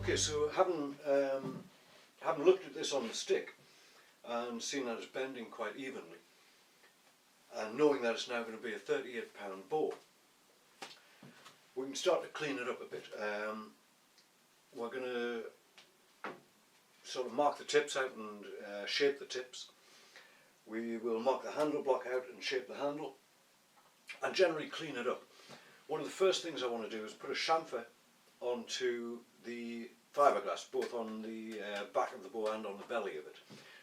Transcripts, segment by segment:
Okay, so having looked at this on the stick and seen that it's bending quite evenly, and knowing that it's now going to be a 38-pound bore, we can start to clean it up a bit. We're going to sort of mark the tips out and shape the tips. We will mark the handle block out and shape the handle, and generally clean it up. One of the first things I want to do is put a chamfer onto the fiberglass, both on the back of the bore and on the belly of it.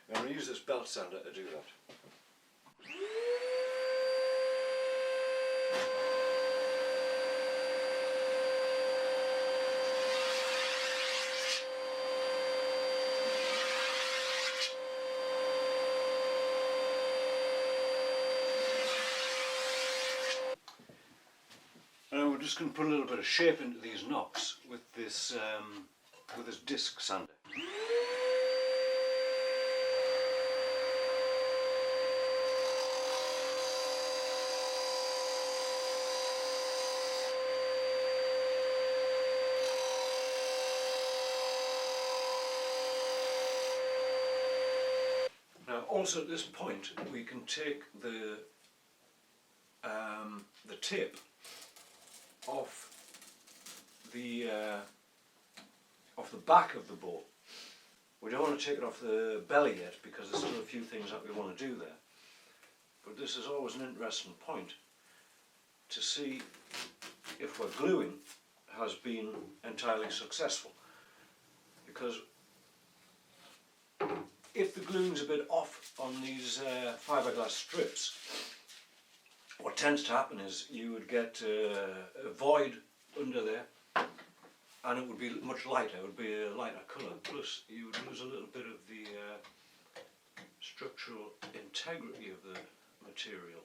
I'm going to use this belt sander to do that. And we're just going to put a little bit of shape into these knocks with this disc sander. Now, also at this point, we can take the tip off the back of the bore. We don't want to take it off the belly yet because there's still a few things that we want to do there. But this is always an interesting point to see if what gluing has been entirely successful. Because if the gluing's a bit off on these fiberglass strips, what tends to happen is you would get a void under there, and it would be much lighter, it would be a lighter colour, plus you would lose a little bit of the structural integrity of the material.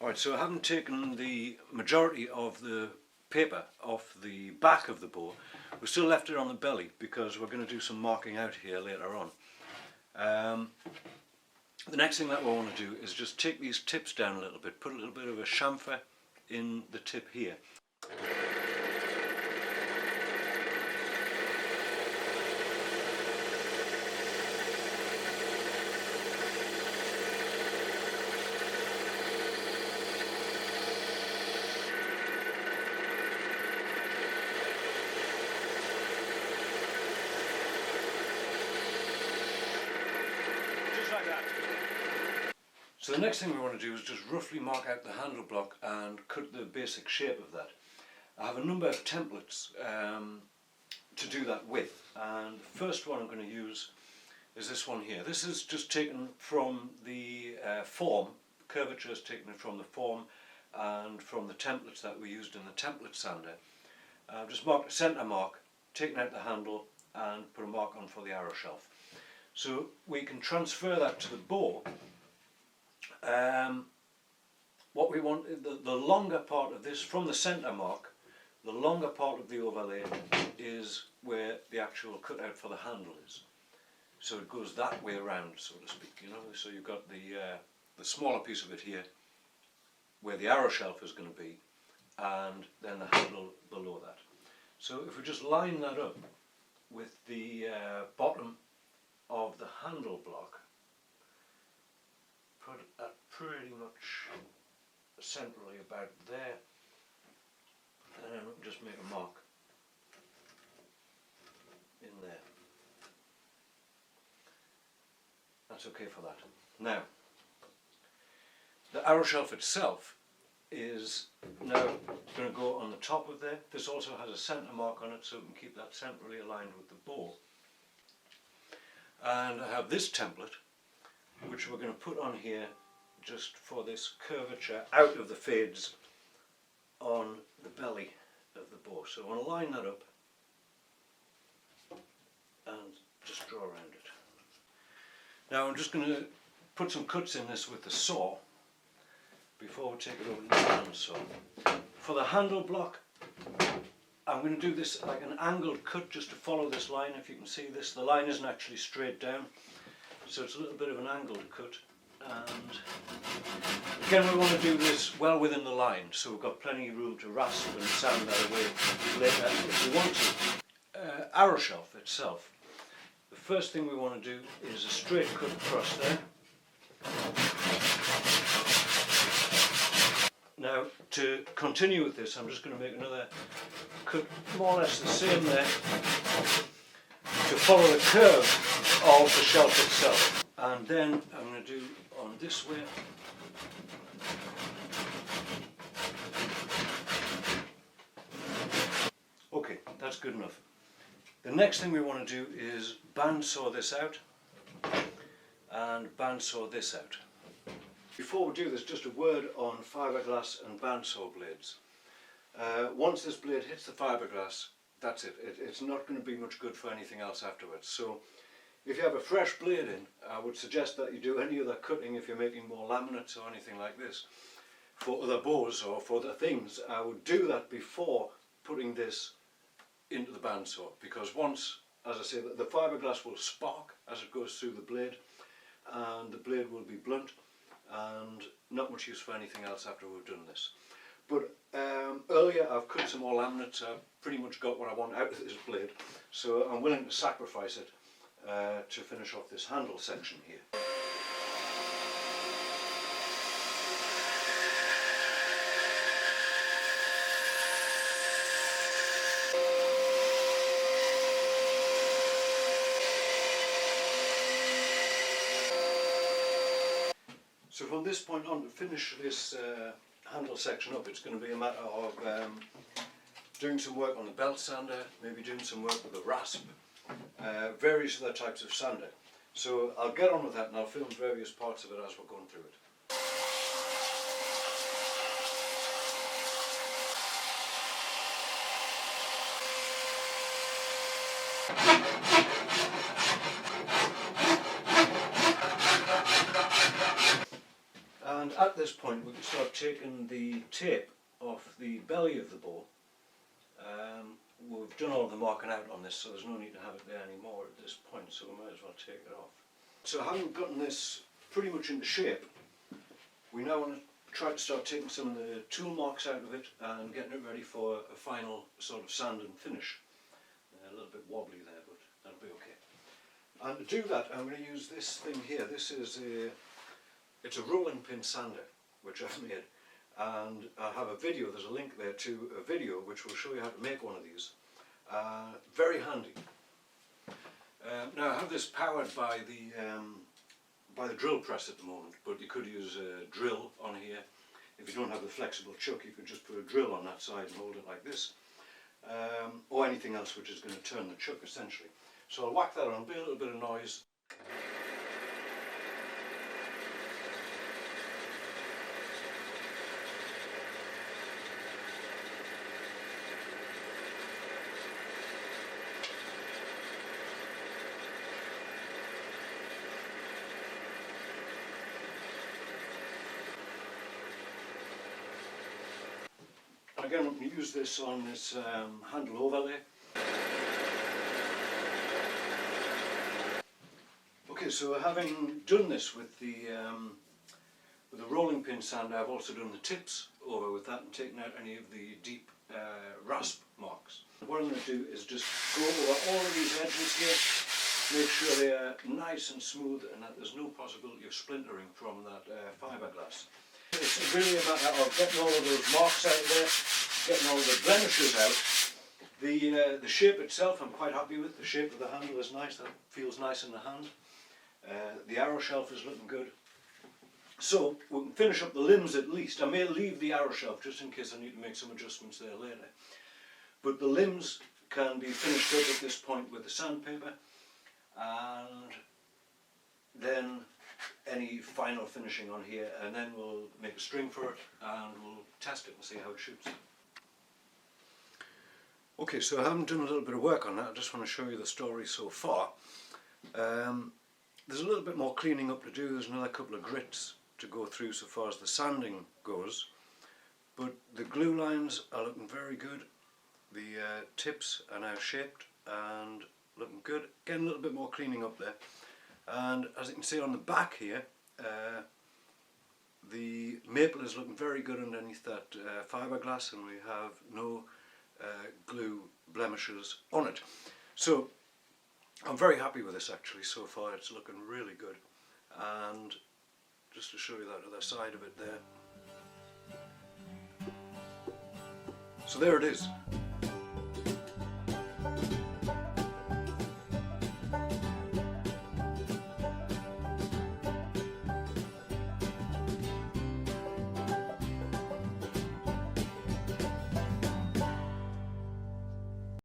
Alright, so I haven't taken the majority of the paper off the back of the bore. We've still left it on the belly because we're going to do some marking out here later on. The next thing that we want to do is just take these tips down a little bit, put a little bit of a chamfer in the tip here. So the next thing we want to do is just roughly mark out the handle block and cut the basic shape of that. I have a number of templates to do that with, and the first one I'm going to use is this one here. This is just taken from the form, curvature is taken from the form and from the templates that we used in the template sander. I've just marked a centre mark, taken out the handle and put a mark on for the arrow shelf. So we can transfer that to the bore. What we want, the longer part of this, from the centre mark, the longer part of the overlay is where the actual cutout for the handle is. So it goes that way around, so to speak, you know. So you've got the smaller piece of it here, where the arrow shelf is going to be, and then the handle below that. So if we just line that up with the bottom of the handle block, put it pretty much centrally about there, and then just make a mark in there. That's okay for that. Now, the arrow shelf itself is now going to go on the top of there. This also has a centre mark on it, so we can keep that centrally aligned with the bore. And I have this template, which we're going to put on here just for this curvature out of the fades on the belly of the bore. So I want to line that up and just draw around it. Now I'm just going to put some cuts in this with the saw before we take it over to the bandsaw. For the handle block, I'm going to do this like an angled cut just to follow this line. If you can see this, the line isn't actually straight down, so it's a little bit of an angled cut. And again, we want to do this well within the line, so we've got plenty of room to rasp and sand that away later if we want to. arrow shelf itself, the first thing we want to do is a straight cut across there. Now, to continue with this, I'm just going to make another cut more or less the same there to follow the curve of the shelf itself. And then I'm going to do on this way. Okay, that's good enough. The next thing we want to do is bandsaw this out and bandsaw this out. Before we do this, just a word on fiberglass and bandsaw blades. Once this blade hits the fiberglass, that's it. It's not going to be much good for anything else afterwards. So if you have a fresh blade in, I would suggest that you do any other cutting if you're making more laminates or anything like this for other bows or for other things. I would do that before putting this into the bandsaw, because once, as I say, the fiberglass will spark as it goes through the blade and the blade will be blunt and not much use for anything else after we've done this. But earlier I've cut some more laminates. I've pretty much got what I want out of this blade, so I'm willing to sacrifice it to finish off this handle section here. So from this point on, to finish this handle section up, it's going to be a matter of doing some work on the belt sander, maybe doing some work with the rasp, various other types of sander. So I'll get on with that and I'll film various parts of it as we're going through it. And at this point we can start taking the tape off the belly of the bow. We've done all the marking out on this, so there's no need to have it there anymore at this point, so we might as well take it off. So having gotten this pretty much into shape, we now want to try to start taking some of the tool marks out of it and getting it ready for a final sort of sand and finish. A little bit wobbly there, but that'll be okay. And to do that, I'm going to use this thing here. This is it's a rolling pin sander which I've made, and I have a video, there's a link there to a video which will show you how to make one of these. Very handy. Now I have this powered by the drill press at the moment, but you could use a drill on here. If you don't have the flexible chuck, you could just put a drill on that side and hold it like this, or anything else which is going to turn the chuck essentially. So I'll whack that on, be a little bit of noise. Again, I'm going to use this on this handle overlay. Okay, so having done this with the rolling pin sander, I've also done the tips over with that and taken out any of the deep rasp marks. What I'm going to do is just go over all of these edges here, make sure they are nice and smooth and that there's no possibility of splintering from that fiberglass. It's really a matter of getting all of those marks out of there, getting all the blemishes out. The shape itself I'm quite happy with. The shape of the handle is nice, that feels nice in the hand. The arrow shelf is looking good. So we can finish up the limbs at least. I may leave the arrow shelf just in case I need to make some adjustments there later. But the limbs can be finished up at this point with the sandpaper, and then any final finishing on here, and then we'll make a string for it and we'll test it and see how it shoots. Okay, so I haven't done a little bit of work on that, I just want to show you the story so far. There's a little bit more cleaning up to do, there's another couple of grits to go through so far as the sanding goes, but the glue lines are looking very good. The tips are now shaped and looking good. Again, a little bit more cleaning up there. And as you can see on the back here, the maple is looking very good underneath that fiberglass, and we have no glue blemishes on it. So I'm very happy with this actually so far. It's looking really good. And just to show you that other side of it there. So there it is.